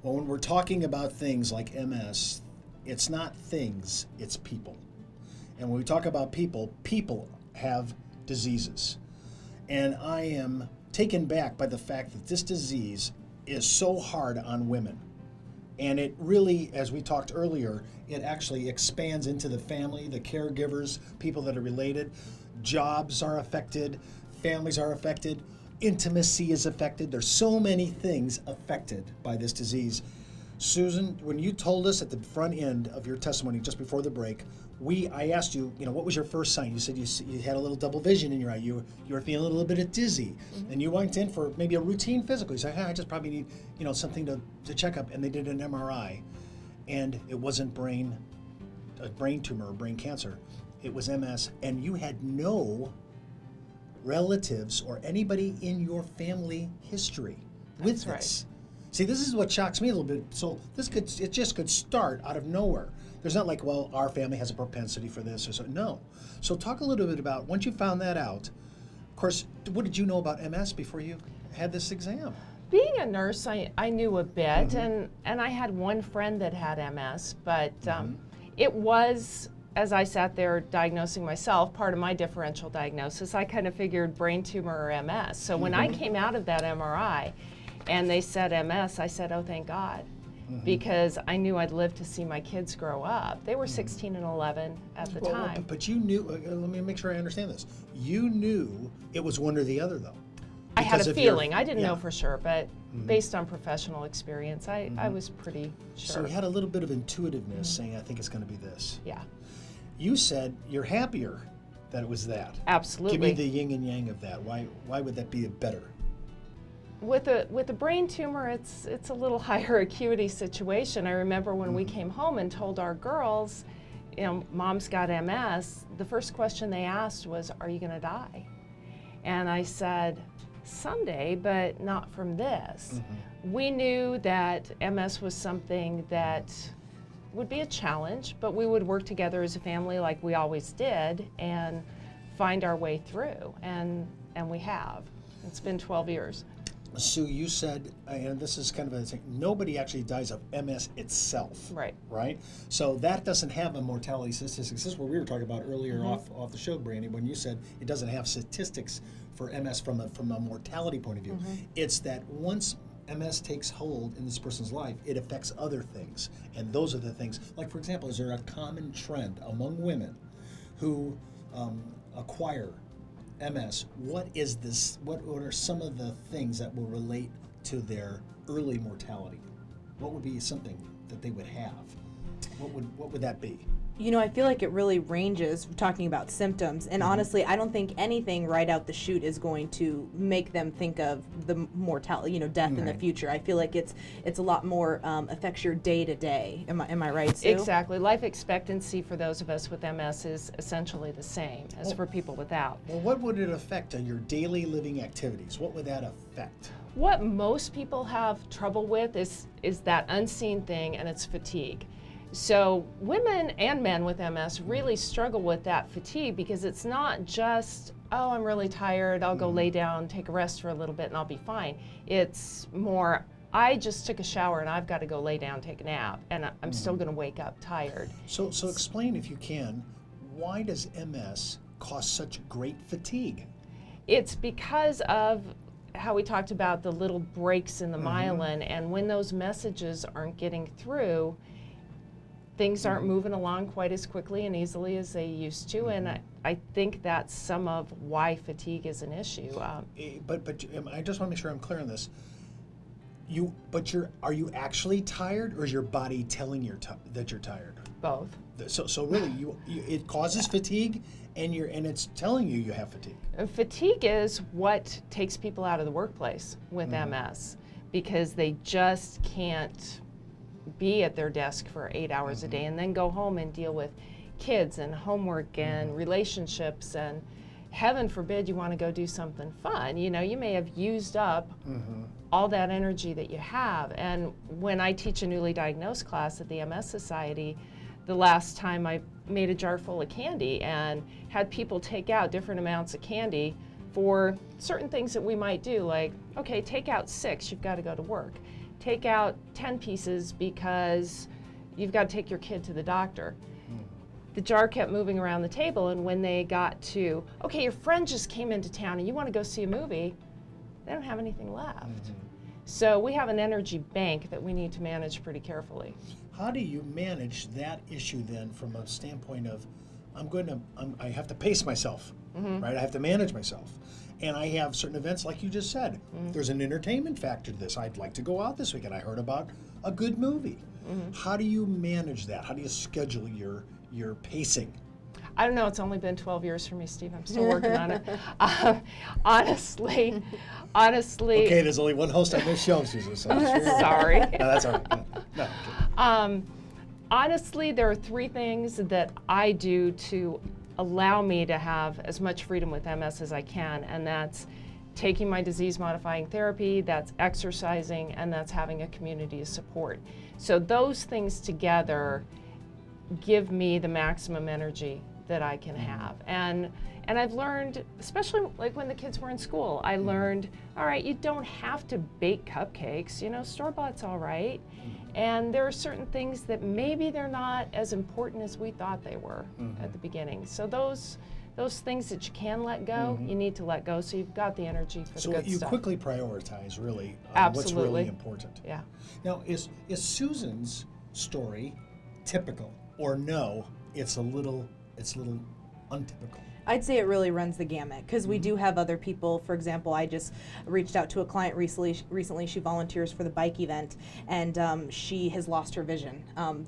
Well, when we're talking about things like MS, it's not things, it's people. And when we talk about people, people have diseases. And I am taken back by the fact that this disease is so hard on women. And it really, as we talked earlier, it actually expands into the family, the caregivers, people that are related. Jobs are affected, families are affected, intimacy is affected. There's so many things affected by this disease. Susan, when you told us at the front end of your testimony just before the break, I asked you, what was your first sign? You said you had a little double vision in your eye. You were feeling a little bit dizzy, and you went in for maybe a routine physical. You said, hey, I just probably need something to check up, and they did an MRI, and it wasn't a brain tumor or brain cancer. It was MS, and you had no relatives or anybody in your family history with this. See, this is what shocks me a little bit. So it just could start out of nowhere. There's not like, well, our family has a propensity for this or so. No. So talk a little bit about, once you found that out, of course, what did you know about MS before you had this exam? Being a nurse, I knew a bit, and I had one friend that had MS, but it was, as I sat there diagnosing myself, part of my differential diagnosis, I kind of figured brain tumor or MS. So when I came out of that MRI and they said MS, I said, oh, thank God, because I knew I'd live to see my kids grow up. They were 16 and 11 at the time. But you knew, let me make sure I understand this. You knew it was one or the other, though. I had a feeling. I didn't know for sure, but based on professional experience, I was pretty sure. So you had a little bit of intuitiveness saying, I think it's going to be this. Yeah. You said you're happier that it was that. Absolutely. Give me the yin and yang of that. Why would that be better? With a brain tumor, it's a little higher acuity situation. I remember when we came home and told our girls, Mom's got MS, the first question they asked was, are you going to die? And I said, someday, but not from this. We knew that MS was something that would be a challenge, but we would work together as a family like we always did and find our way through, and we have. It's been 12 years. Sue, you said, and this is kind of a thing, nobody actually dies of MS itself. Right. Right? So that doesn't have a mortality statistics. This is what we were talking about earlier off the show, Brandee, when you said it doesn't have statistics for MS from a mortality point of view. It's that once MS takes hold in this person's life, it affects other things. And those are the things, like for example, is there a common trend among women who acquire MS? What is this? What are some of the things that will relate to their early mortality? What would be something that they would have? What would that be? I feel like it really ranges, talking about symptoms, and honestly, I don't think anything right out the chute is going to make them think of the mortality, death in the future. I feel like it's a lot more affects your day to day. Am I right, Sue? Exactly. Life expectancy for those of us with MS is essentially the same as for people without. Well, what would it affect on your daily living activities? What would that affect? What most people have trouble with is that unseen thing, and it's fatigue. So women and men with MS really struggle with that fatigue, because it's not just, oh, I'm really tired, I'll go lay down, take a rest for a little bit, and I'll be fine. It's more, I just took a shower and I've got to go lay down, take a nap, and I'm still going to wake up tired. So explain, if you can, why does MS cause such great fatigue? It's because of how we talked about the little breaks in the myelin, and when those messages aren't getting through, things aren't moving along quite as quickly and easily as they used to, and I think that's some of why fatigue is an issue. But I just want to make sure I'm clear on this. Are you actually tired, or is your body telling you that you're tired? Both. So really, it causes fatigue, and it's telling you have fatigue. Fatigue is what takes people out of the workplace with MS, because they just can't be at their desk for 8 hours a day and then go home and deal with kids and homework and relationships, and heaven forbid you want to go do something fun. You may have used up all that energy that you have. And when I teach a newly diagnosed class at the MS Society, the last time I made a jar full of candy and had people take out different amounts of candy for certain things that we might do, like, okay, take out 6, you've got to go to work. take out 10 pieces because you've got to take your kid to the doctor. The jar kept moving around the table, and when they got to, okay, your friend just came into town and you want to go see a movie, they don't have anything left. So we have an energy bank that we need to manage pretty carefully. How do you manage that issue then from a standpoint of, I have to pace myself, right? I have to manage myself. And I have certain events like you just said. There's an entertainment factor to this. I'd like to go out this weekend. I heard about a good movie. How do you manage that? How do you schedule your pacing? I don't know, it's only been 12 years for me, Steve. I'm still working on it. Honestly. Okay, there's only one host on this show, Susan. So sorry. No, that's all right. No, okay. Honestly, there are 3 things that I do to allow me to have as much freedom with MS as I can, and that's taking my disease-modifying therapy, that's exercising, and that's having a community of support. So those things together give me the maximum energy that I can have. And I've learned, especially like when the kids were in school, I learned, all right, you don't have to bake cupcakes, you know, store-bought's all right. And there are certain things that maybe they're not as important as we thought they were at the beginning. So those things that you can let go, you need to let go, so you've got the energy for the good stuff. So you quickly prioritize, really, what's really important. Yeah. Now, is Susan's story typical, or no, it's a little untypical? I'd say it really runs the gamut, because we do have other people. For example, I just reached out to a client recently. She volunteers for the bike event, and she has lost her vision.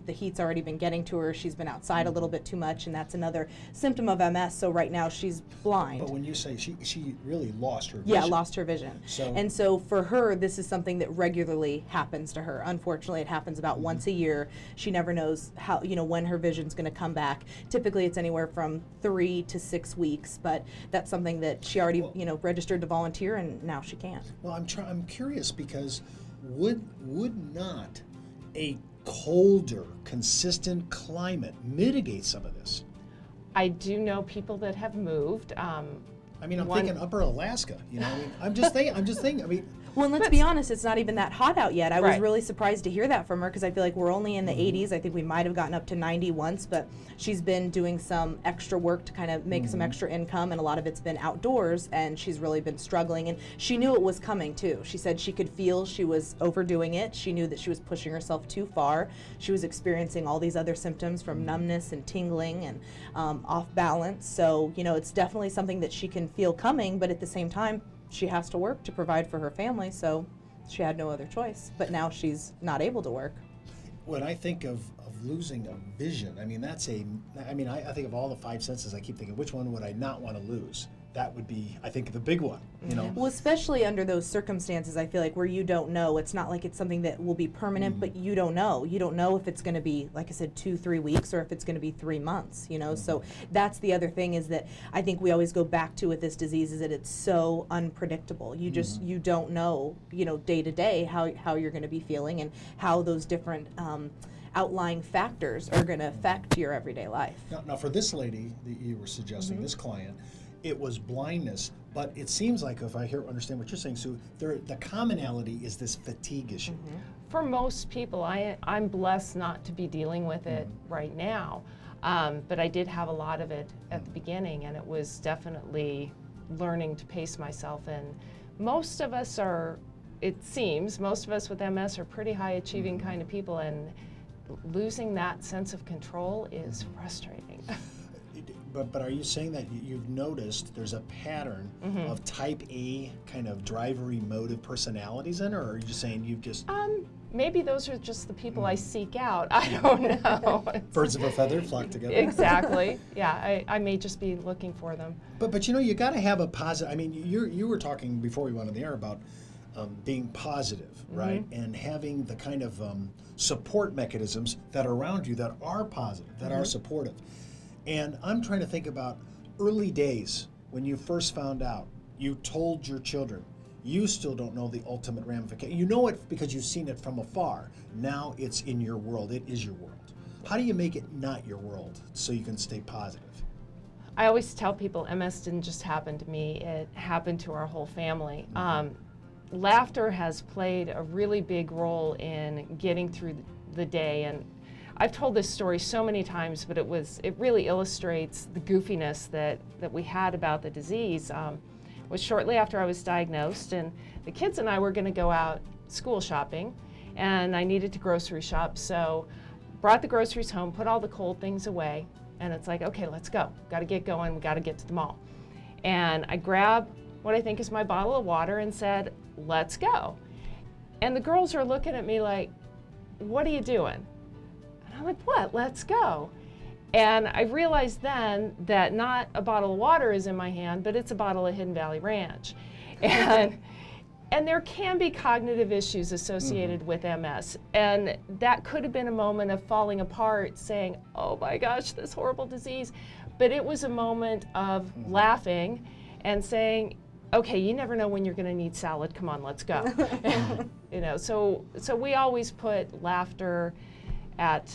The heat's already been getting to her. She's been outside a little bit too much, and that's another symptom of MS. So right now she's blind. But when you say she really lost her vision. Yeah, lost her vision. And so for her, this is something that regularly happens to her. Unfortunately, it happens about once a year. She never knows how, when her vision's going to come back. Typically, it's anywhere from 3 to 6 weeks, but that's something that she already registered to volunteer, and now she can't. Well, I'm curious, because would not a colder, consistent climate mitigate some of this? I do know people that have moved. I'm thinking Upper Alaska. I'm just thinking. Well, and let's be honest, it's not even that hot out yet. I was really surprised to hear that from her, because I feel like we're only in the 80s. I think we might have gotten up to 90 once, but she's been doing some extra work to kind of make some extra income, and a lot of it's been outdoors, and she's really been struggling. And she knew it was coming, too. She said she could feel she was overdoing it. She knew that she was pushing herself too far. She was experiencing all these other symptoms, from numbness and tingling and off balance. So, it's definitely something that she can feel coming, but at the same time, she has to work to provide for her family, so she had no other choice. But now she's not able to work. When I think of losing a vision, I think of all the 5 senses, I keep thinking, which one would I not want to lose? That would be, I think, the big one, Well, especially under those circumstances, I feel like, where you don't know. It's not like it's something that will be permanent, but you don't know. You don't know if it's going to be, like I said, 2-3 weeks, or if it's going to be 3 months, So that's the other thing, is that I think we always go back to with this disease, is that it's so unpredictable. You just, you don't know, day to day how you're going to be feeling, and how those different outlying factors are going to affect your everyday life. Now, for this lady that you were suggesting, this client, it was blindness, but it seems like, if I understand what you're saying, Sue, the commonality is this fatigue issue. For most people, I'm blessed not to be dealing with it right now, but I did have a lot of it at the beginning, and it was definitely learning to pace myself. And most of us most of us with MS are pretty high achieving kind of people, and losing that sense of control is frustrating. But are you saying that you've noticed there's a pattern of type A kind of drivery motive personalities in, or are you just saying you've just... Maybe those are just the people I seek out. I don't know. Birds of a feather flock together. Exactly. Yeah, I may just be looking for them. But you got to have a positive... you were talking before we went on the air about being positive, right? And having the kind of support mechanisms that are around you that are positive, that are supportive. And I'm trying to think about early days when you first found out. You told your children. You still don't know the ultimate ramification. You know it because you've seen it from afar. Now it's in your world. It is your world. How do you make it not your world so you can stay positive? I always tell people MS didn't just happen to me. It happened to our whole family. laughter has played a really big role in getting through the day. And I've told this story so many times, but it really illustrates the goofiness that we had about the disease. It was shortly after I was diagnosed, and the kids and I were going to go out school shopping, and I needed to grocery shop, so brought the groceries home, put all the cold things away, and it's like, okay, let's go. Got to get going. We got to get to the mall. And I grabbed what I think is my bottle of water and said, let's go. And the girls are looking at me like, what are you doing? And I'm like, what? Let's go. And I realized then that not a bottle of water is in my hand, but it's a bottle of Hidden Valley Ranch. And there can be cognitive issues associated with MS. And that could have been a moment of falling apart, saying, oh my gosh, this horrible disease. But it was a moment of laughing and saying, okay, you never know when you're going to need salad. Come on, let's go. You know, so we always put laughter at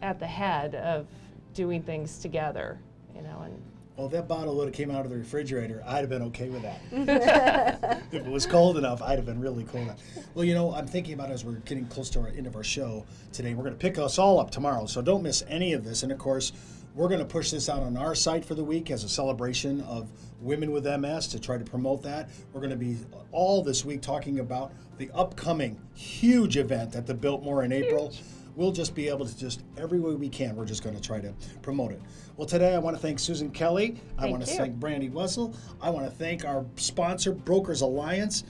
the head of doing things together, you know. And well, if that bottle would have came out of the refrigerator, I'd have been okay with that. If it was cold enough, I'd have been really cold enough. Well, you know, I'm thinking about as we're getting close to our end of our show today, we're going to pick us all up tomorrow, so don't miss any of this. And of course, we're going to push this out on our site for the week as a celebration of women with MS to try to promote that. We're going to be all this week talking about the upcoming huge event at the Biltmore in April. We'll just be able to just, every way we can, we're just going to try to promote it. Well, today I want to thank Susan Kelly. I want to thank Brandee Wessel. I want to thank our sponsor, Brokers Alliance.